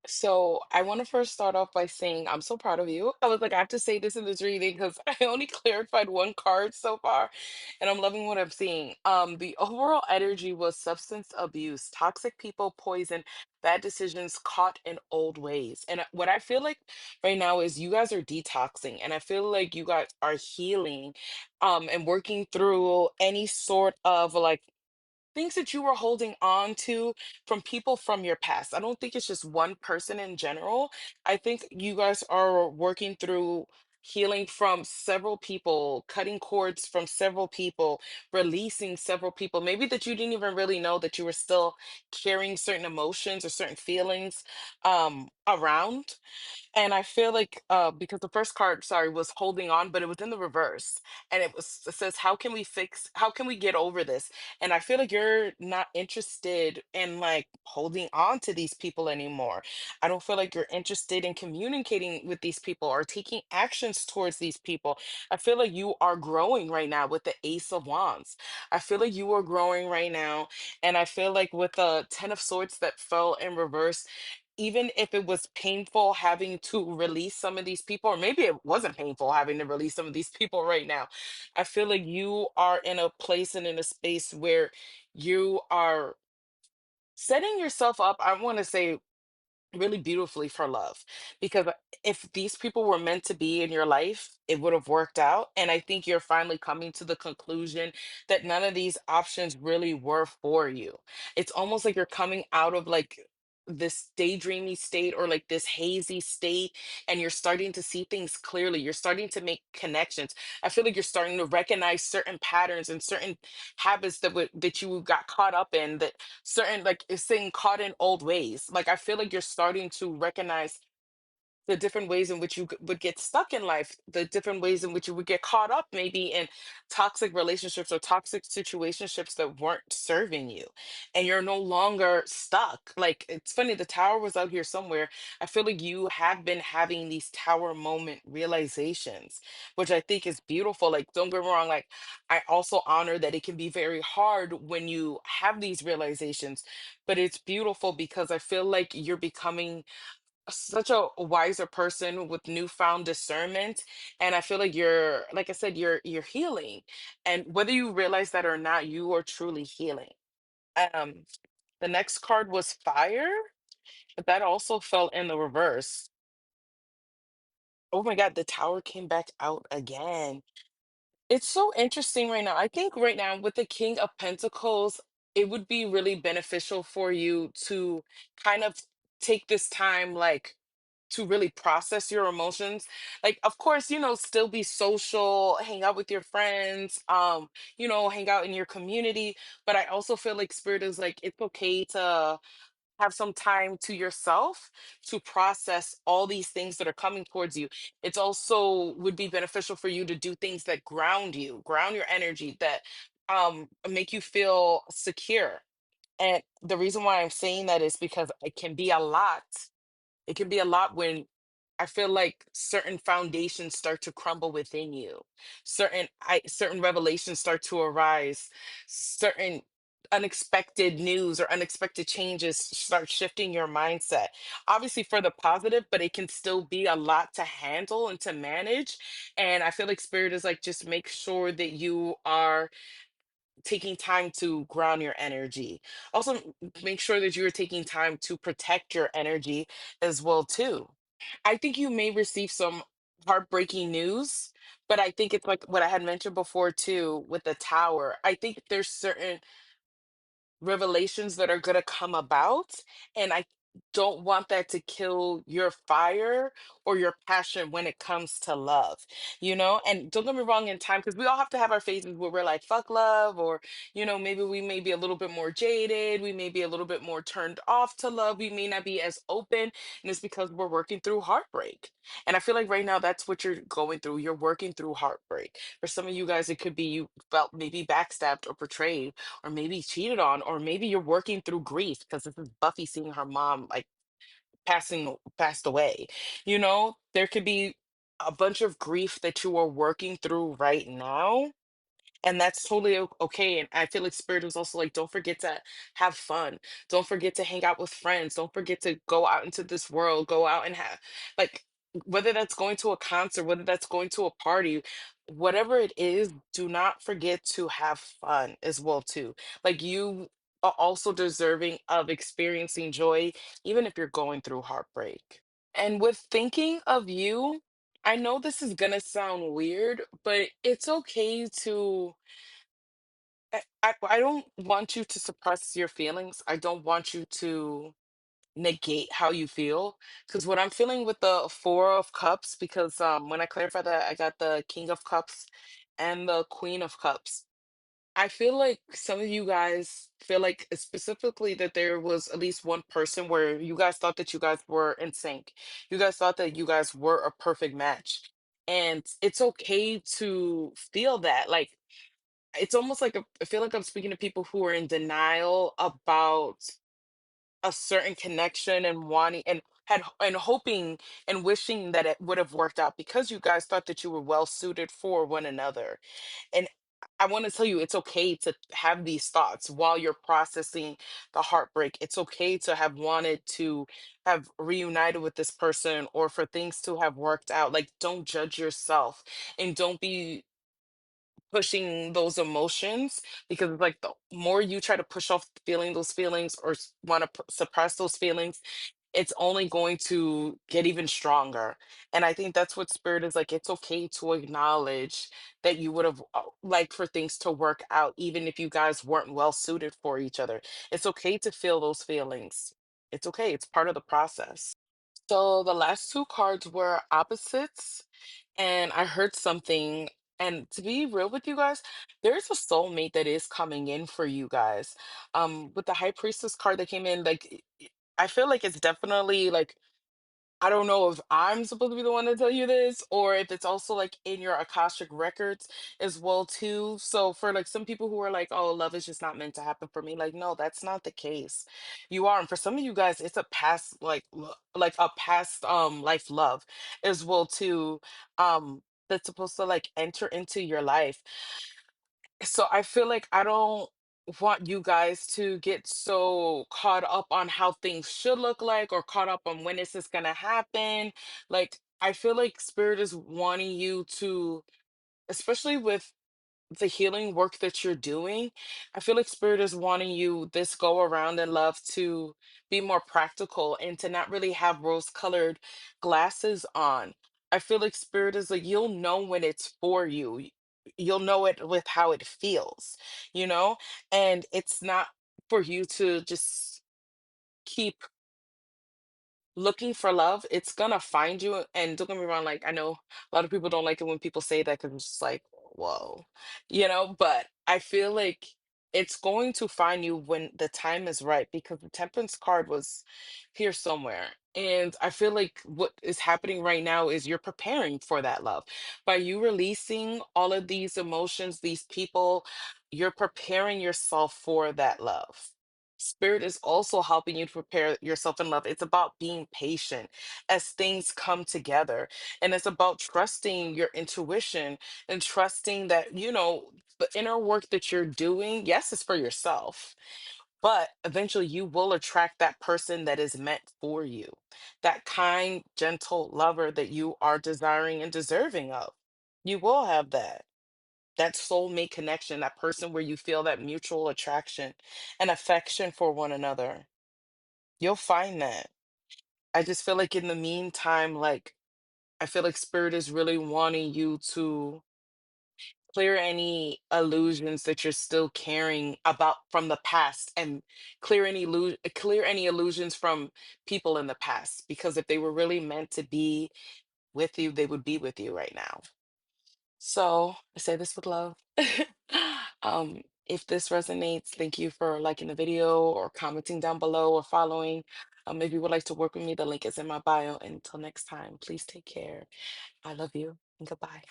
So I want to first start off by saying I'm so proud of you. I was like, I have to say this in this reading because I only clarified one card so far, and I'm loving what I'm seeing. The overall energy was substance abuse, toxic people, poison, bad decisions, caught in old ways. And what I feel like right now is you guys are detoxing, and I feel like you guys are healing, and working through any sort of like things that you were holding on to from people from your past. I don't think it's just one person in general. I think you guys are working through healing from several people, cutting cords from several people, releasing several people, maybe that you didn't even really know that you were still carrying certain emotions or certain feelings around. And I feel like because the first card, sorry, was holding on, but it was in the reverse. And it says, how can we get over this? And I feel like you're not interested in like holding on to these people anymore. I don't feel like you're interested in communicating with these people or taking actions towards these people. I feel like you are growing right now with the Ace of Wands. I feel like you are growing right now. And I feel like with the Ten of Swords that fell in reverse, even if it was painful having to release some of these people, or maybe it wasn't painful having to release some of these people right now, I feel like you are in a place and in a space where you are setting yourself up, I want to say, really beautifully for love. Because if these people were meant to be in your life, it would have worked out. And I think you're finally coming to the conclusion that none of these options really were for you. It's almost like you're coming out of like this daydreamy state or like this hazy state, and you're starting to see things clearly. You're starting to make connections. I feel like you're starting to recognize certain patterns and certain habits that you got caught up in, that certain, like it's saying, caught in old ways. Like I feel like you're starting to recognize the different ways in which you would get stuck in life, the different ways in which you would get caught up maybe in toxic relationships or toxic situationships that weren't serving you. And you're no longer stuck. Like it's funny, the tower was out here somewhere. I feel like you have been having these tower moment realizations, which I think is beautiful. Like, don't get me wrong, like, I also honor that it can be very hard when you have these realizations, but it's beautiful because I feel like you're becoming such a wiser person with newfound discernment. And I feel like you're, like I said, you're healing, and whether you realize that or not, you are truly healing. um the next card was fire, but that also fell in the reverse. Oh my god, the tower came back out again. It's so interesting right now. I think right now with the King of Pentacles, it would be really beneficial for you to kind of take this time, like, to really process your emotions. Like, of course, still be social, hang out with your friends, hang out in your community. But I also feel like Spirit is like, it's okay to have some time to yourself to process all these things that are coming towards you. It's also would be beneficial for you to do things that ground your energy, that make you feel secure. And the reason why I'm saying that is because it can be a lot when I feel like certain foundations start to crumble within you. Certain revelations start to arise. Certain unexpected news or unexpected changes start shifting your mindset. Obviously for the positive, but it can still be a lot to handle and to manage. And I feel like Spirit is like, just make sure that you are taking time to ground your energy. Also, make sure that you're taking time to protect your energy as well too. I think you may receive some heartbreaking news, but I think it's like what I had mentioned before too with the tower. I think there's certain revelations that are going to come about, and I don't want that to kill your fire or your passion when it comes to love, and don't get me wrong, in time, because we all have to have our phases where we're like, fuck love, or maybe we may be a little bit more jaded, we may be a little bit more turned off to love, we may not be as open, and it's because we're working through heartbreak. And I feel like right now that's what you're going through. You're working through heartbreak. For some of you guys, it could be you felt maybe backstabbed or betrayed, or maybe cheated on, or maybe you're working through grief because this is Buffy seeing her mom like passed away. There could be a bunch of grief that you are working through right now. And that's totally okay. And I feel like spirit was also like, don't forget to have fun. Don't forget to hang out with friends. Don't forget to go out into this world, go out and have, like, whether that's going to a concert, whether that's going to a party, whatever it is, do not forget to have fun as well too. Like, you are also deserving of experiencing joy, even if you're going through heartbreak. And with thinking of you, I know this is gonna sound weird, but it's okay to. I don't want you to suppress your feelings. I don't want you to negate how you feel. Because what I'm feeling with the Four of Cups, because when I clarify that, I got the King of Cups and the Queen of Cups. I feel like some of you guys feel like specifically that there was at least one person where you guys thought that you guys were in sync. You guys thought that you guys were a perfect match. And it's okay to feel that. Like, it's almost like I feel like I'm speaking to people who are in denial about a certain connection and wanting and had and hoping and wishing that it would have worked out because you guys thought that you were well suited for one another. And I want to tell you, it's okay to have these thoughts while you're processing the heartbreak. It's okay to have wanted to have reunited with this person or for things to have worked out. Like, don't judge yourself and don't be pushing those emotions, because like the more you try to push off feeling those feelings or want to suppress those feelings, it's only going to get even stronger. And I think that's what spirit is like. It's okay to acknowledge that you would have liked for things to work out even if you guys weren't well suited for each other. It's okay to feel those feelings. It's okay, it's part of the process. So the last two cards were opposites, and I heard something. And to be real with you guys, there's a soulmate that is coming in for you guys. With the High Priestess card that came in, like I feel like it's definitely like, I don't know if I'm supposed to be the one to tell you this or if it's also like in your Akashic records as well too. So for like some people who are like, "Oh, love is just not meant to happen for me." Like, no, that's not the case. You are, and for some of you guys, it's a past like a past life love as well too. That's supposed to like enter into your life. So I feel like I don't want you guys to get so caught up on how things should look like or caught up on when is this gonna happen. Like, I feel like spirit is wanting you to, especially with the healing work that you're doing, I feel like spirit is wanting you this go around in love to be more practical and to not really have rose-colored glasses on. I feel like spirit is like, you'll know when it's for you. You'll know it with how it feels, you know? And it's not for you to just keep looking for love. It's gonna find you. And don't get me wrong, like I know a lot of people don't like it when people say that because it's just like, whoa, but I feel like it's going to find you when the time is right, because the Temperance card was here somewhere. And I feel like what is happening right now is you're preparing for that love. By you releasing all of these emotions, these people, you're preparing yourself for that love. Spirit is also helping you to prepare yourself in love. It's about being patient as things come together. And it's about trusting your intuition and trusting that, the inner work that you're doing, yes, it's for yourself, but eventually you will attract that person that is meant for you, that kind, gentle lover that you are desiring and deserving of. You will have that soulmate connection, that person where you feel that mutual attraction and affection for one another. You'll find that. I just feel like in the meantime, like, I feel like spirit is really wanting you to clear any illusions that you're still carrying about from the past, and clear any illusions from people in the past, because if they were really meant to be with you, they would be with you right now. So I say this with love. If this resonates, thank you for liking the video or commenting down below or following. If you would like to work with me, the link is in my bio. Until next time, please take care. I love you and goodbye.